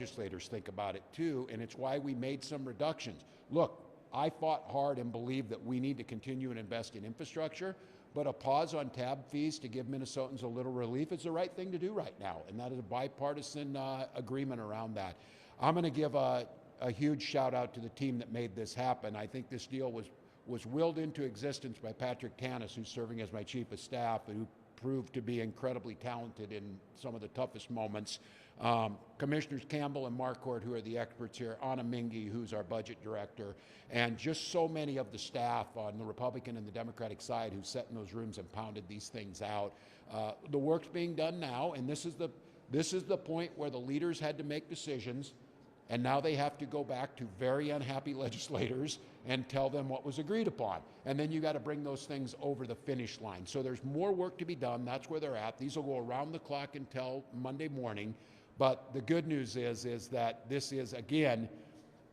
legislators think about it too, and it's why we made some reductions. Look, I fought hard and believe that we need to continue and invest in infrastructure, but a pause on tab fees to give Minnesotans a little relief is the right thing to do right now, and that is a bipartisan agreement around that. I'm going to give a huge shout out to the team that made this happen. I think this deal was willed into existence by Patrick Tanis, who's serving as my chief of staff, and who proved to be incredibly talented in some of the toughest moments. Commissioners Campbell and Marquardt, who are the experts here, Anna Mingy, who's our budget director, and just so many of the staff on the Republican and the Democratic side who sat in those rooms and pounded these things out. The work's being done now, and this is the point where the leaders had to make decisions, and now they have to go back to very unhappy legislators and tell them what was agreed upon. And then you got to bring those things over the finish line. So there's more work to be done. That's where they're at. These will go around the clock until Monday morning. But the good news is that this is, again,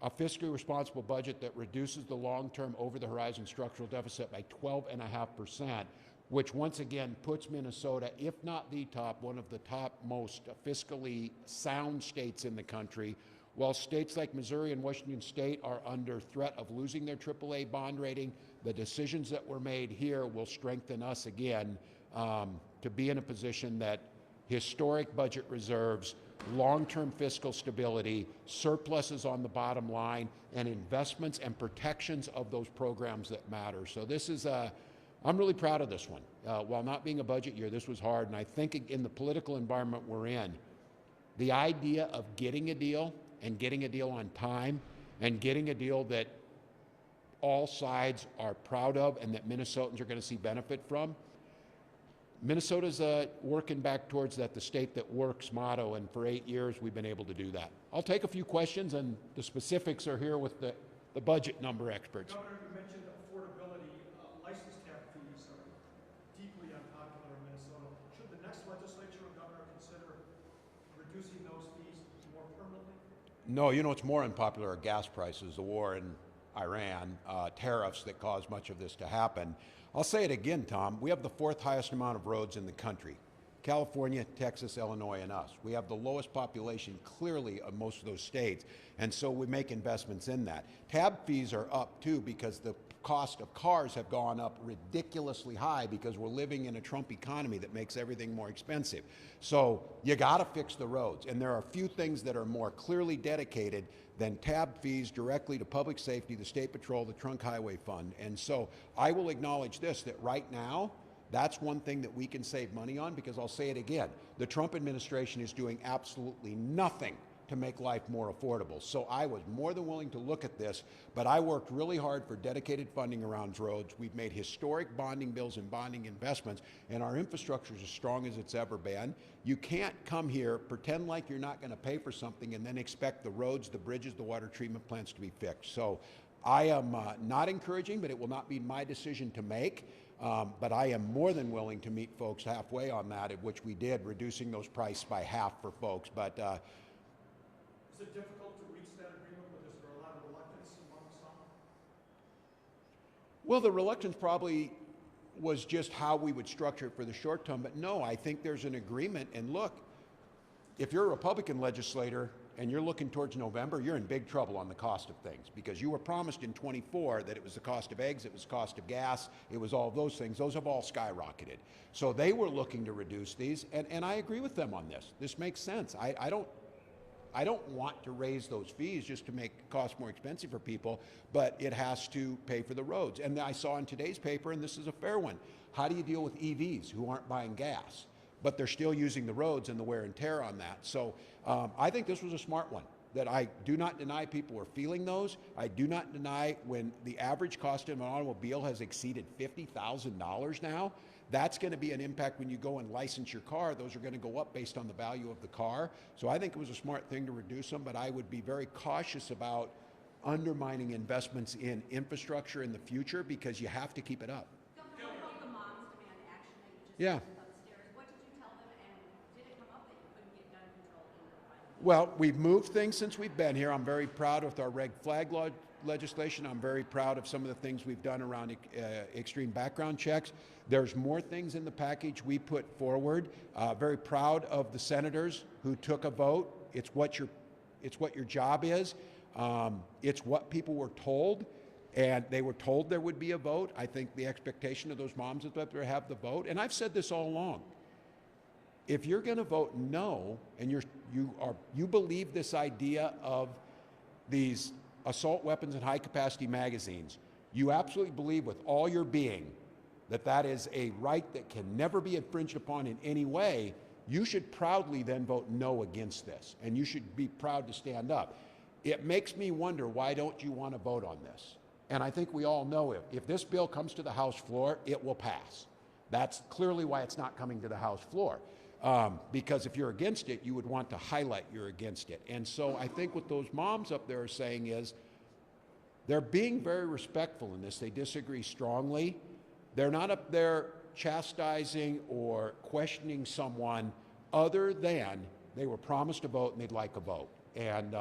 a fiscally responsible budget that reduces the long-term over-the-horizon structural deficit by 12.5%, which once again puts Minnesota, if not the top, one of the top most fiscally sound states in the country, while states like Missouri and Washington State are under threat of losing their AAA bond rating. The decisions that were made here will strengthen us again to be in a position that historic budget reserves, long-term fiscal stability, surpluses on the bottom line, and investments and protections of those programs that matter. So this is I'm really proud of this one. While not being a budget year, this was hard, and I think in the political environment we're in, the idea of getting a deal and getting a deal on time and getting a deal that all sides are proud of and that Minnesotans are going to see benefit from. Minnesota's working back towards that the state that works motto, and for 8 years we've been able to do that. I'll take a few questions, and the specifics are here with the budget number experts. Governor, you mentioned affordability. License tag fees are deeply unpopular in Minnesota. Should the next legislature or governor consider reducing those fees more permanently? No, you know what's more unpopular are gas prices, the war in Iran, tariffs that caused much of this to happen. I'll say it again, Tom, we have the 4th highest amount of roads in the country. California, Texas, Illinois, and us. We have the lowest population, clearly, of most of those states, and so we make investments in that. Tab fees are up, too, because the cost of cars have gone up ridiculously high because we're living in a Trump economy that makes everything more expensive. So you got to fix the roads, and there are a few things that are more clearly dedicated than tab fees directly to public safety, the State Patrol, the Trunk Highway Fund. And so I will acknowledge this, that right now, that's one thing that we can save money on, because I'll say it again, the Trump administration is doing absolutely nothing to make life more affordable. So I was more than willing to look at this, but I worked really hard for dedicated funding around roads. We've made historic bonding bills and bonding investments, and our infrastructure is as strong as it's ever been. You can't come here, pretend like you're not going to pay for something, and then expect the roads, the bridges, the water treatment plants to be fixed. So I am not encouraging, but it will not be my decision to make. But I am more than willing to meet folks halfway on that, which we did, reducing those prices by half for folks. But is it difficult to reach that agreement, but is there a lot of reluctance among some? Well, the reluctance probably was just how we would structure it for the short term. But no, I think there's an agreement. And look, if you're a Republican legislator and you're looking towards November, you're in big trouble on the cost of things, because you were promised in 24 that it was the cost of eggs, it was the cost of gas, it was all those things. Those have all skyrocketed. So they were looking to reduce these, and I agree with them on this. This makes sense. I don't want to raise those fees just to make costs more expensive for people, but it has to pay for the roads. And I saw in today's paper, and this is a fair one, how do you deal with EVs who aren't buying gas, but they're still using the roads and the wear and tear on that? So I think this was a smart one, that I do not deny people are feeling those. I do not deny when the average cost of an automobile has exceeded $50,000 now. That's going to be an impact when you go and license your car. Those are going to go up based on the value of the car. So I think it was a smart thing to reduce them, but I would be very cautious about undermining investments in infrastructure in the future, because you have to keep it up. What about the moms demand action that you just Yeah. mentioned upstairs? What did you tell them, and did it come up that you couldn't get gun control in the final? Well, we've moved things since we've been here. I'm very proud of our reg flag law legislation. I'm very proud of some of the things we've done around extreme background checks. There's more things in the package we put forward. Very proud of the senators who took a vote. It's what you're It's what your job is. It's what people were told, and they were told there would be a vote. I think the expectation of those moms is that they have the vote. And I've said this all along. If you're going to vote no, and you believe this idea of these assault weapons and high-capacity magazines, you absolutely believe with all your being that that is a right that can never be infringed upon in any way, you should proudly then vote no against this, and you should be proud to stand up. It makes me wonder, why don't you want to vote on this? And I think we all know if this bill comes to the House floor, it will pass. That's clearly why it's not coming to the House floor. Because if you're against it, you would want to highlight you're against it. And so I think what those moms up there are saying is they're being very respectful in this. They disagree strongly. They're not up there chastising or questioning someone other than they were promised a vote and they'd like a vote. And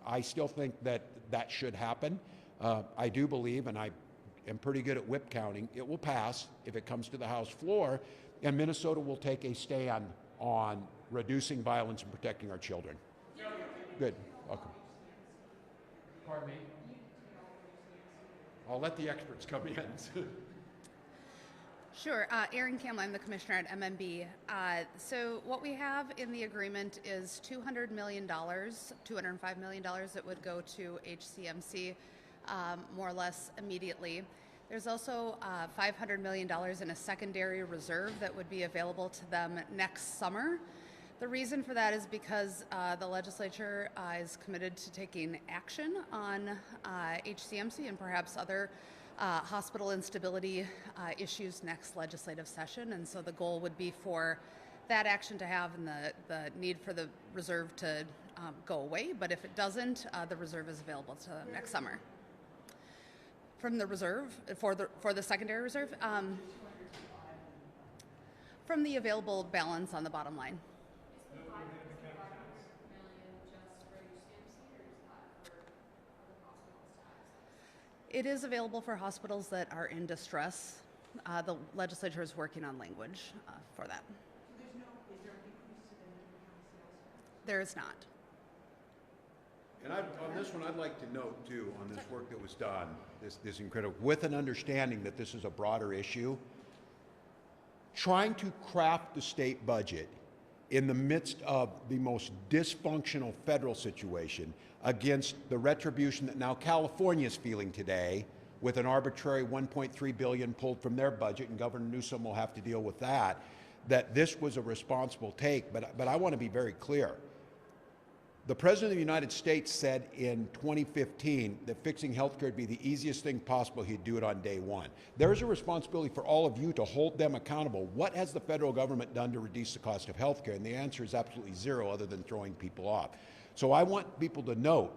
I still think that that should happen. I do believe, and I am pretty good at whip counting, it will pass if it comes to the House floor, and Minnesota will take a stand on reducing violence and protecting our children. Good. Welcome. Pardon me? I'll let the experts come in. Sure. Erin Campbell, I'm the commissioner at MMB. So what we have in the agreement is $200 million, $205 million that would go to HCMC more or less immediately. There's also $500 million in a secondary reserve that would be available to them next summer. The reason for that is because the legislature is committed to taking action on HCMC and perhaps other hospital instability issues next legislative session. And so the goal would be for that action to have and the need for the reserve to go away. But if it doesn't, the reserve is available to them next summer. From the reserve, for the secondary reserve, from the available balance on the bottom line. It is available for hospitals that are in distress. The legislature is working on language for that. There is not. And on this one, I'd like to note, too, on this work that was done, this incredible, with an understanding that this is a broader issue, trying to craft the state budget in the midst of the most dysfunctional federal situation against the retribution that now California is feeling today with an arbitrary $1.3 billion pulled from their budget, and Governor Newsom will have to deal with that this was a responsible take. But I want to be very clear. The President of the United States said in 2015 that fixing healthcare would be the easiest thing possible. He'd do it on day one. There's a responsibility for all of you to hold them accountable. What has the federal government done to reduce the cost of healthcare? And the answer is absolutely zero, other than throwing people off. So I want people to note,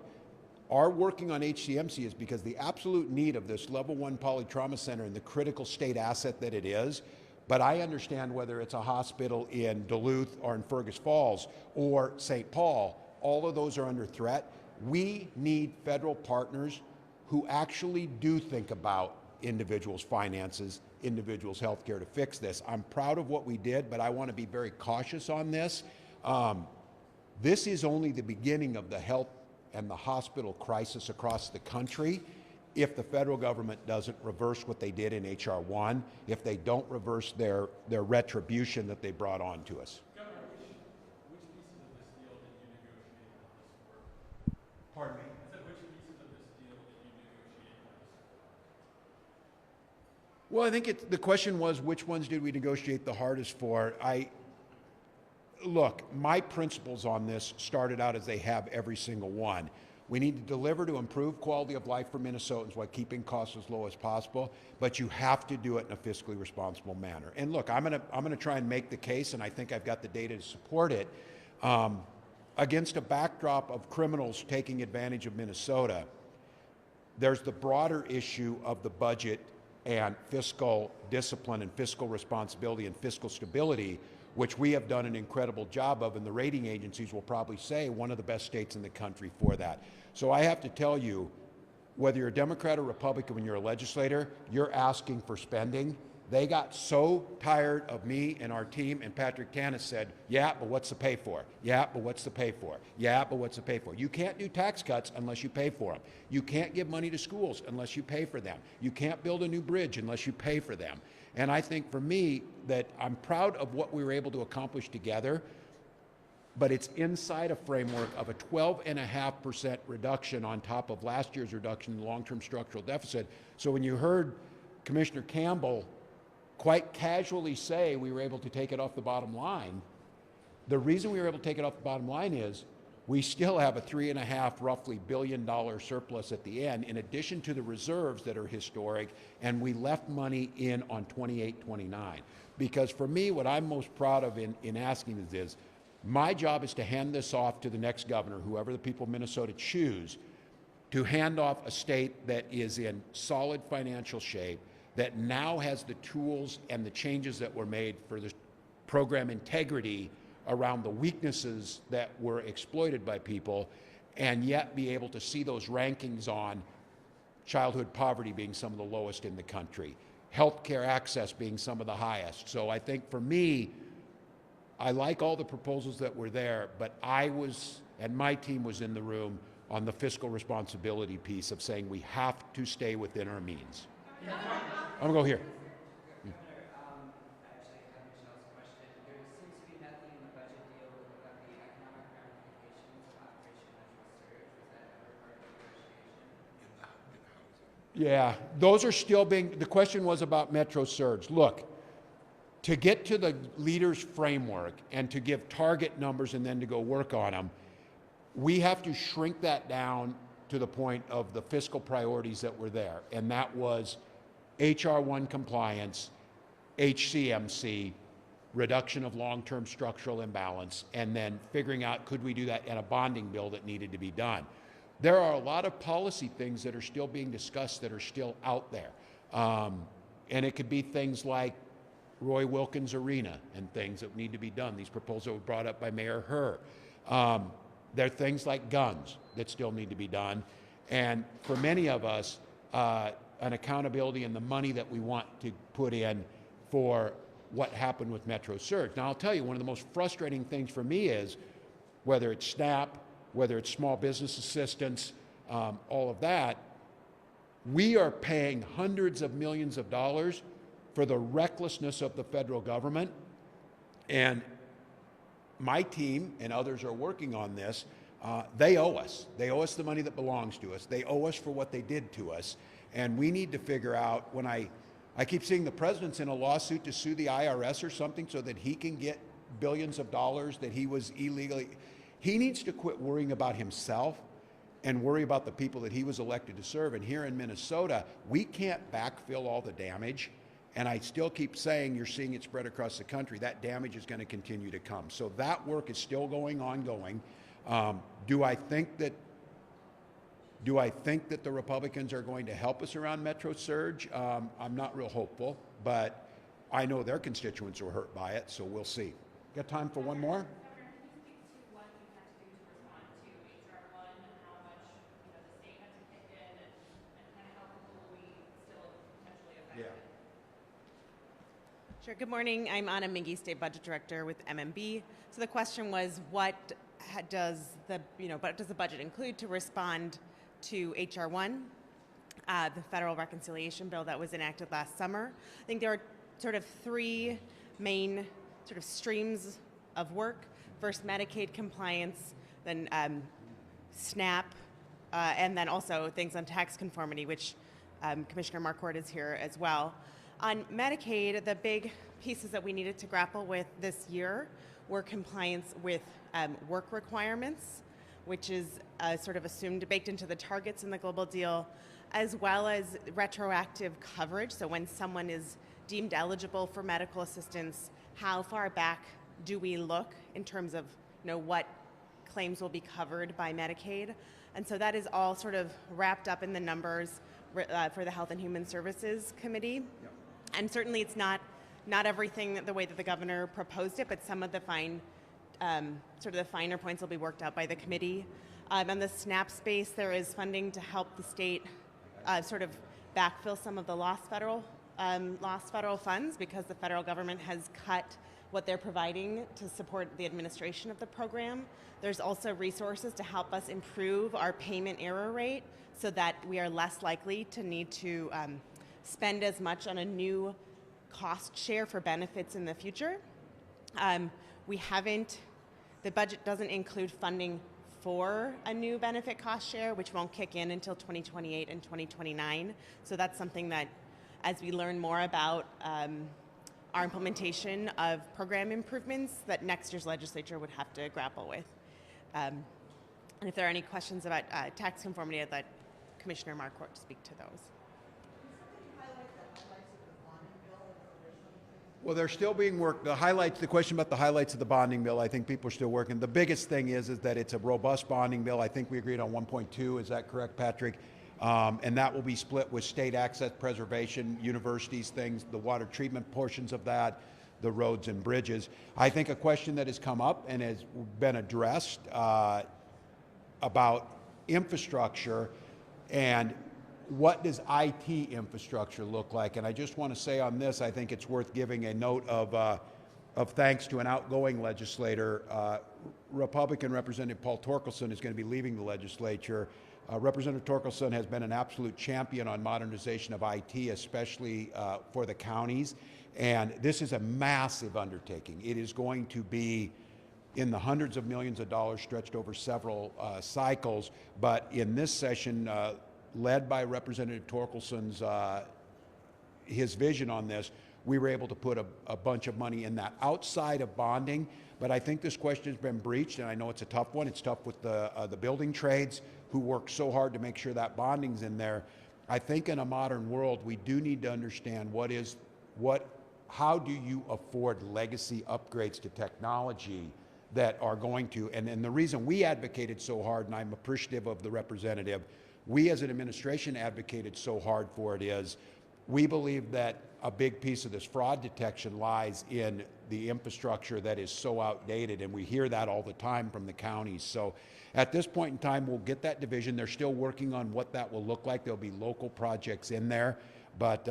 our working on HCMC is because the absolute need of this level 1 polytrauma center and the critical state asset that it is. But I understand whether it's a hospital in Duluth or in Fergus Falls or St. Paul, all of those are under threat. We need federal partners who actually do think about individuals' finances, individuals' health care to fix this. I'm proud of what we did, but I want to be very cautious on this. This is only the beginning of the health and the hospital crisis across the country. If the federal government doesn't reverse what they did in H.R. 1, if they don't reverse their retribution that they brought on to us. Pardon me? I said, which pieces of this deal did you negotiate the hardest for? Well, I think the question was, which ones did we negotiate the hardest for? Look, my principles on this started out as they have every single one. We need to deliver to improve quality of life for Minnesotans while keeping costs as low as possible, but you have to do it in a fiscally responsible manner. And look, I'm gonna try and make the case, and I think I've got the data to support it. Against a backdrop of criminals taking advantage of Minnesota, there's the broader issue of the budget and fiscal discipline and fiscal responsibility and fiscal stability, which we have done an incredible job of, and the rating agencies will probably say one of the best states in the country for that. So I have to tell you, whether you're a Democrat or Republican, when you're a legislator, you're asking for spending They got so tired of me and our team, and Patrick Tanis said, yeah, but what's the pay for? Yeah, but what's the pay for? Yeah, but what's the pay for? You can't do tax cuts unless you pay for them. You can't give money to schools unless you pay for them. You can't build a new bridge unless you pay for them. And I think for me that I'm proud of what we were able to accomplish together, but it's inside a framework of a 12.5% reduction on top of last year's reduction in the long-term structural deficit. So when you heard Commissioner Campbell quite casually say we were able to take it off the bottom line, the reason we were able to take it off the bottom line is we still have a roughly $3.5 billion surplus at the end, in addition to the reserves that are historic, and we left money in on 28, 29. Because for me, what I'm most proud of in asking this is, my job is to hand this off to the next governor, whoever the people of Minnesota choose, to hand off a state that is in solid financial shape, that now has the tools and the changes that were made for the program integrity around the weaknesses that were exploited by people, and yet be able to see those rankings on childhood poverty being some of the lowest in the country, healthcare access being some of the highest. So I think for me, I like all the proposals that were there, but I was, and my team was in the room on the fiscal responsibility piece of saying we have to stay within our means. I'm gonna go here. Governor, actually, I have Michelle's question. There seems to be nothing in the budget deal about the economic ramifications of Operation Natural Surge. Was that ever part of the negotiation? Yeah, those are still being, the question was about Metro Surge. Look, to get to the leaders' framework and to give target numbers and then to go work on them, we have to shrink that down to the point of the fiscal priorities that were there. And that was HR 1 compliance, HCMC, reduction of long-term structural imbalance, and then figuring out could we do that in a bonding bill that needed to be done. There are a lot of policy things that are still being discussed that are still out there. And it could be things like Roy Wilkins Arena and things that need to be done. These proposals were brought up by Mayor Herr. There are things like guns that still need to be done. And for many of us, an accountability and the money that we want to put in for what happened with Metro Surge. Now, I'll tell you, one of the most frustrating things for me is, whether it's SNAP, whether it's small business assistance, all of that, we are paying hundreds of millions of dollars for the recklessness of the federal government. And my team and others are working on this. They owe us. They owe us the money that belongs to us. They owe us for what they did to us. And we need to figure out, when I keep seeing the president's in a lawsuit to sue the IRS or something so that he can get billions of dollars that he was illegally. He needs to quit worrying about himself and worry about the people that he was elected to serve. And here in Minnesota, we can't backfill all the damage. And I still keep saying, you're seeing it spread across the country, that damage is going to continue to come. So that work is still ongoing. Do I think that the Republicans are going to help us around Metro Surge? I'm not real hopeful, but I know their constituents were hurt by it, so we'll see. Got time for one more? Governor, can you speak to what you had to do to respond to HR 1 and how much the state had to kick in and kind of how people will we still potentially affected? Sure. Good morning. I'm Anna Mingy, State Budget Director with MMB. So the question was, what does the budget include to respond to HR 1, the federal reconciliation bill that was enacted last summer? I think there are sort of three main sort of streams of work. First, Medicaid compliance, then SNAP, and then also things on tax conformity, which Commissioner Marquardt is here as well. On Medicaid, the big pieces that we needed to grapple with this year were compliance with work requirements, which is sort of assumed, baked into the targets in the global deal, as well as retroactive coverage. So when someone is deemed eligible for medical assistance, how far back do we look in terms of what claims will be covered by Medicaid? And so that is all sort of wrapped up in the numbers for the Health and Human Services Committee. Yep. And certainly it's not everything the way that the governor proposed it, but some of the sort of the finer points will be worked out by the committee. On the SNAP space, there is funding to help the state sort of backfill some of the lost federal lost federal funds because the federal government has cut what they're providing to support the administration of the program. There's also resources to help us improve our payment error rate so that we are less likely to need to spend as much on a new cost share for benefits in the future. The budget doesn't include funding for a new benefit cost share, which won't kick in until 2028 and 2029. So that's something that, as we learn more about our implementation of program improvements, that next year's legislature would have to grapple with. And if there are any questions about tax conformity, I'd let Commissioner Marquardt speak to those. Well, they're still being worked. The question about the highlights of the bonding bill, I think people are still working. The biggest thing is that it's a robust bonding bill. I think we agreed on 1.2. Is that correct, Patrick? And that will be split with state access preservation, universities, things, the water treatment portions of that, the roads and bridges. I think a question that has come up and has been addressed about infrastructure and what does IT infrastructure look like? And I just want to say on this, I think it's worth giving a note of thanks to an outgoing legislator. Republican Representative Paul Torkelson is going to be leaving the legislature. Representative Torkelson has been an absolute champion on modernization of IT, especially for the counties. And this is a massive undertaking. It is going to be in the hundreds of millions of dollars stretched over several cycles. But in this session, led by Representative Torkelson's his vision on this, we were able to put a bunch of money in that outside of bonding. But I think this question has been breached, and I know it's a tough one. It's tough with the building trades who work so hard to make sure that bonding's in there. I think in a modern world, we do need to understand how do you afford legacy upgrades to technology that are going to, and the reason we advocated so hard, and I'm appreciative of the representative, we as an administration advocated so hard for it is we believe that a big piece of this fraud detection lies in the infrastructure that is so outdated, and we hear that all the time from the counties. So at this point in time, we'll get that division. They're still working on what that will look like. There'll be local projects in there, but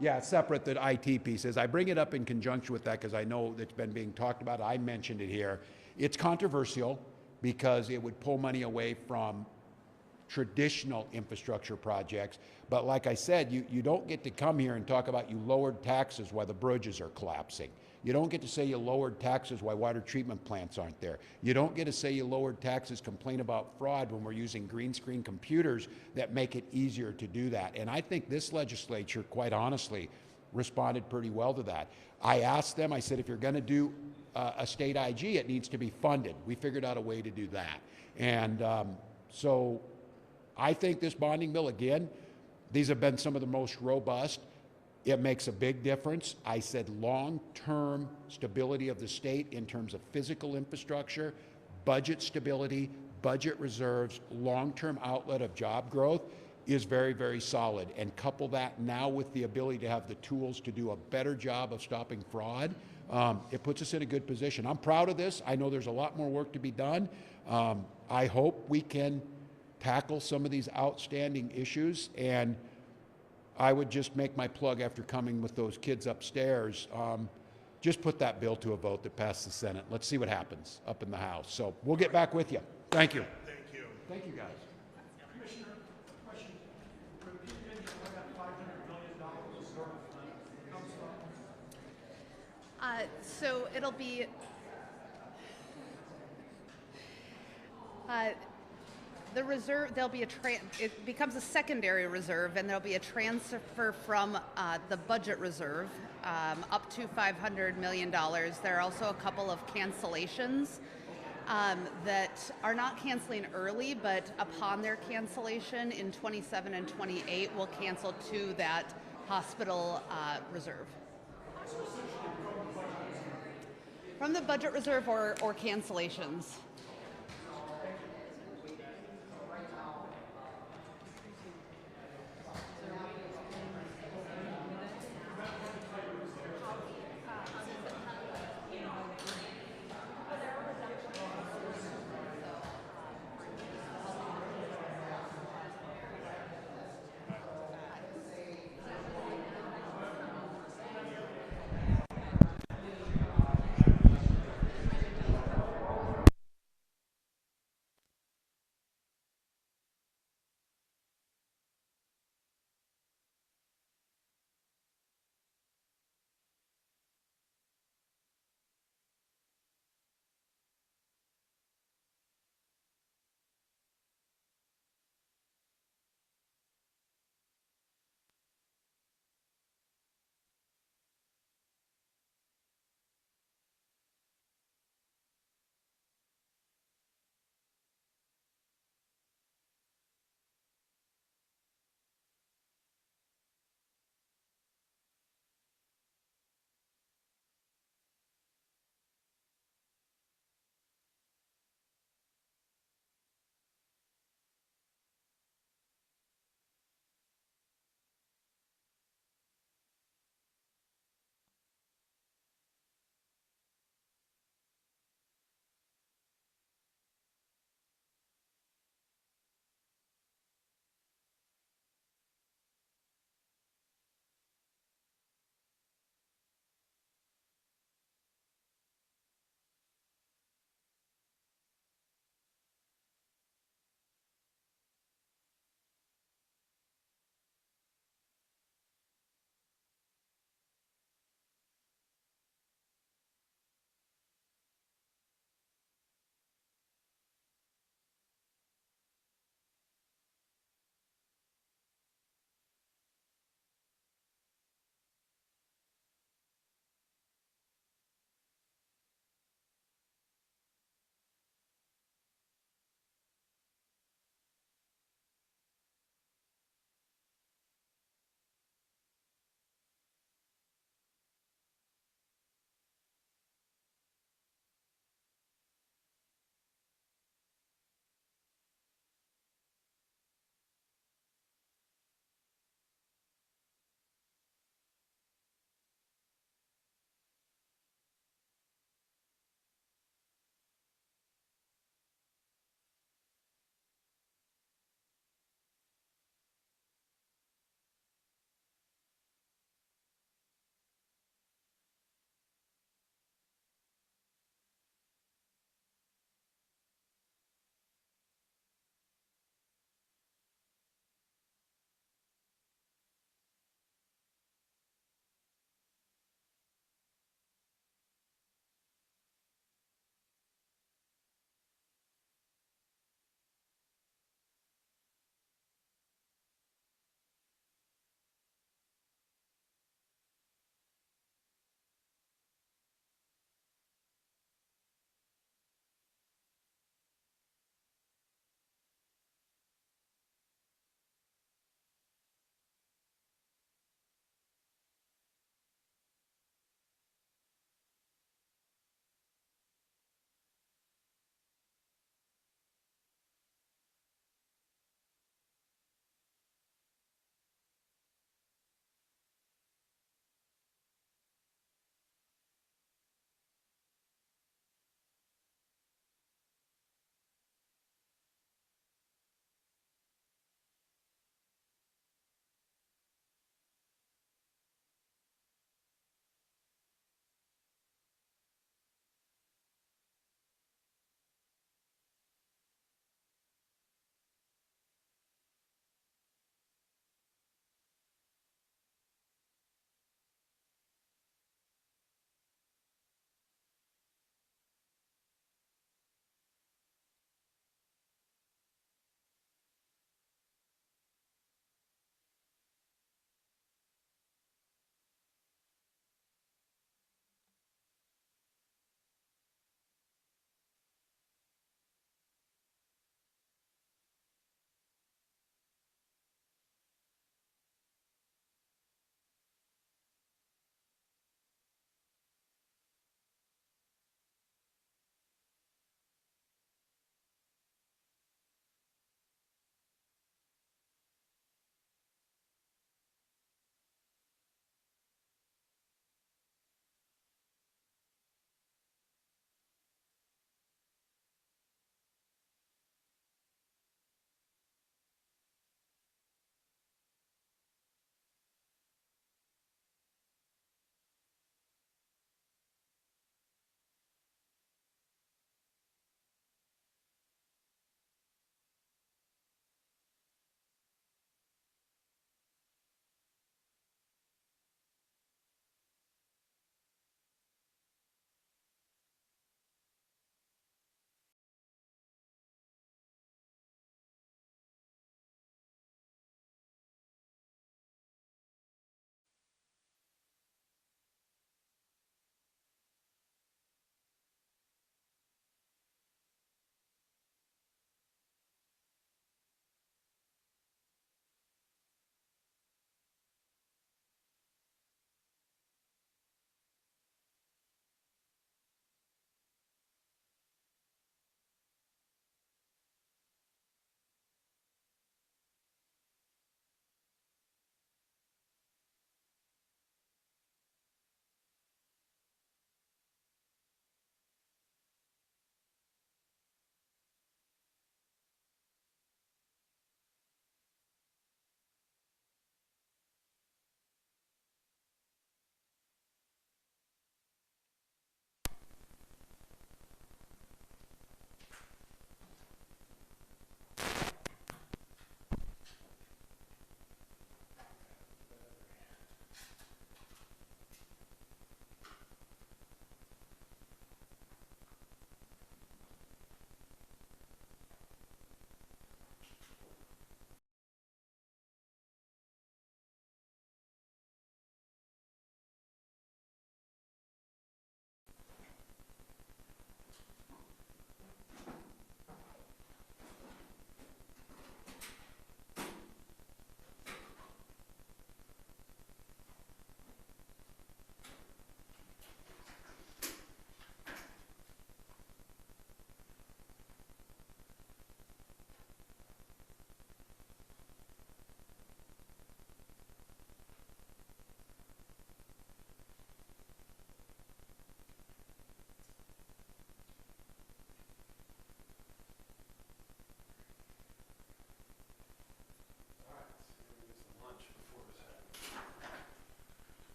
yeah, separate the IT pieces. I bring it up in conjunction with that because I know it's been being talked about. I mentioned it here. It's controversial because it would pull money away from traditional infrastructure projects. But like I said, you don't get to come here and talk about you lowered taxes while the bridges are collapsing. You don't get to say you lowered taxes while water treatment plants aren't there. You don't get to say you lowered taxes, complain about fraud when we're using green screen computers that make it easier to do that. And I think this legislature, quite honestly, responded pretty well to that. I asked them, I said, if you're going to do a state IG, it needs to be funded. We figured out a way to do that. And so I think this bonding bill, again, these have been some of the most robust. It makes a big difference. I said long-term stability of the state in terms of physical infrastructure, budget stability, budget reserves, long-term outlet of job growth is very, very solid. And couple that now with the ability to have the tools to do a better job of stopping fraud, it puts us in a good position. I'm proud of this. I know there's a lot more work to be done. I hope we can tackle some of these outstanding issues, and I would just make my plug after coming with those kids upstairs. Just put that bill to a vote that passed the Senate. Let's see what happens up in the House. So we'll get back with you. Thank you. Thank you. Thank you, guys. Commissioner, question. Repeat again where that $500 million reserve comes from. So it'll be the reserve. There'll be it becomes a secondary reserve, and there'll be a transfer from the budget reserve up to $500 million. There are also a couple of cancellations that are not canceling early, but upon their cancellation in 27 and 28 will cancel to that hospital reserve. From the budget reserve or cancellations.